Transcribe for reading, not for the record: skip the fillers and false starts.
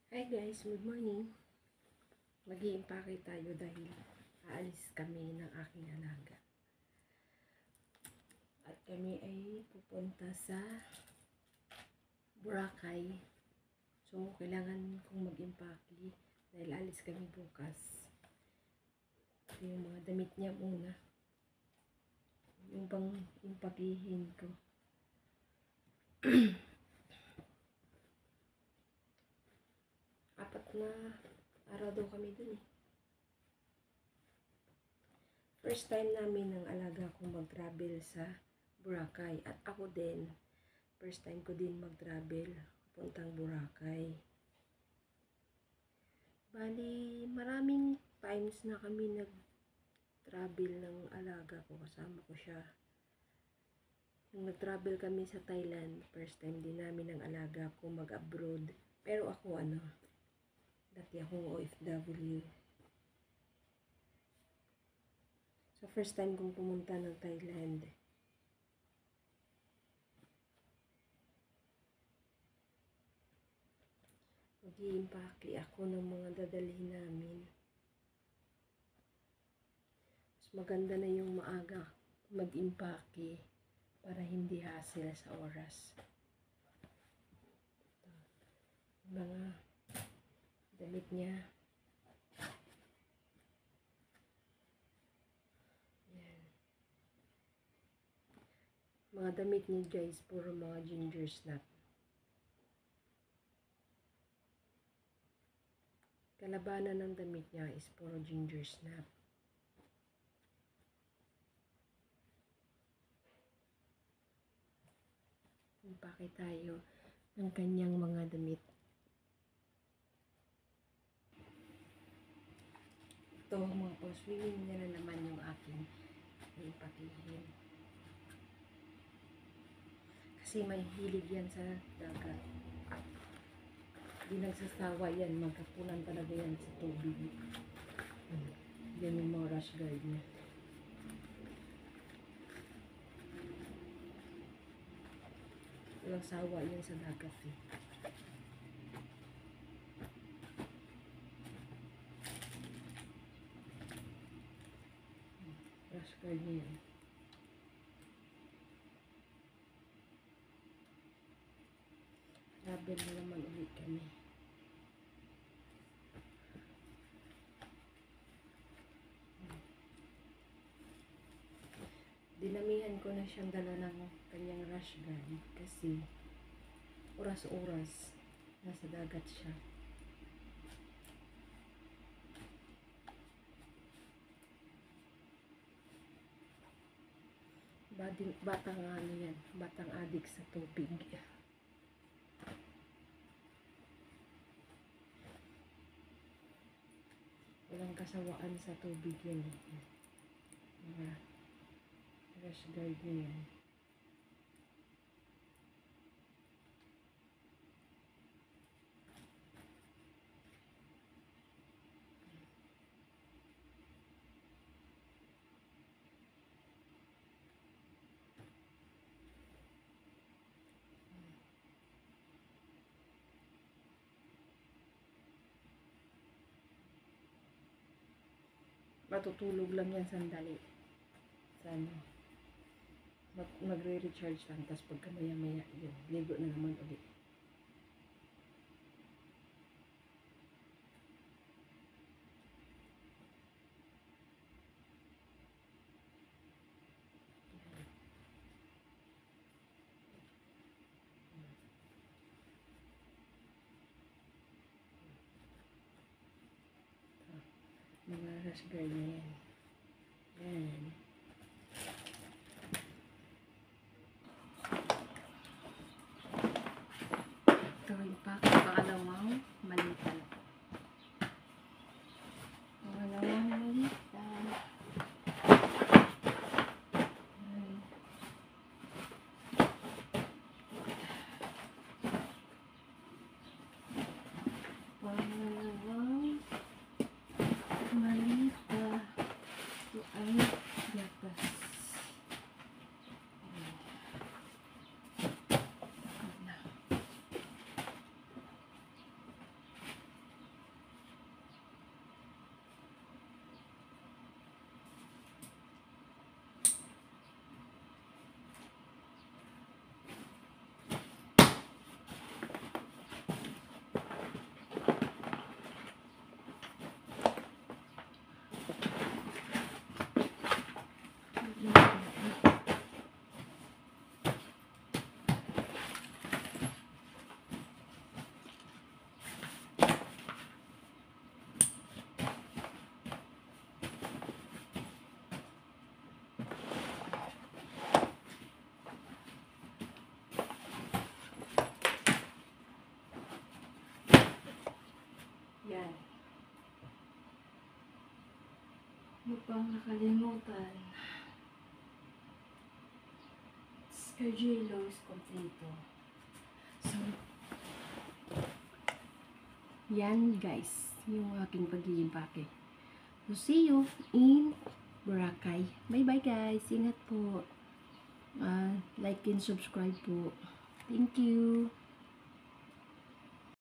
Hi guys, good morning. Mag-i-impake tayo dahil aalis kami ng aking alaga. At kami ay pupunta sa Boracay. So, kailangan kong mag-impake dahil alis kami bukas. Ito yung mga damit niya muna. Yung bang impakihin ko. Apat na araw daw kami dun eh. First time namin ng alaga kong mag-travel sa Boracay. At ako din, first time ko din mag-travel puntang Boracay. Bali, maraming times na kami nag-travel ng alaga ko. Kasama ko siya. Nung nag-travel kami sa Thailand, first time din namin ng alaga ko mag-abroad. Pero ako dati akong OFW. So, first time kong pumunta ng Thailand. Mag-i-impake ako ng mga dadalhin namin. Mas maganda na yung maaga mag-impake para hindi hassle sa oras. Mga damit niya. Yan. Mga damit niya guys, puro mga ginger snap. Kalabanan ng damit niya is puro ginger snap. Impake tayo ng kanyang mga damit. Ito, mga pang-swimming na naman yung aking ipakihin. Kasi may hilig yan sa dagat. Di nagsasawa yan, magkapunan talaga yan sa tubig. Yan yung mga rash guard niya. Walang sawa yan sa dagat eh. Rash guard niya yan. Travel na naman ulit kami. Dinamihan ko na siyang dala ng kanyang rash guard kasi oras-oras nasa dagat siya. Batang ano yan, batang adik sa tubig. Walang kasawaan sa tubig yan. Mga rash guard niya yan. Matutulog lang yan sandali. Sana magre-recharge lang, tapos pagka maya-maya yun, ligo na naman ulit. Mga rash guard na yan. Yan. Ito yung pangalawang malita. Pangalawang malita. Pangalawang malita. Ito ay Ano pang nakalimutan? Scargillo is completo. So, yan guys, yung aking pag-iimpake. So, see you in Boracay. Bye-bye guys. Ingat po. Like and subscribe po. Thank you.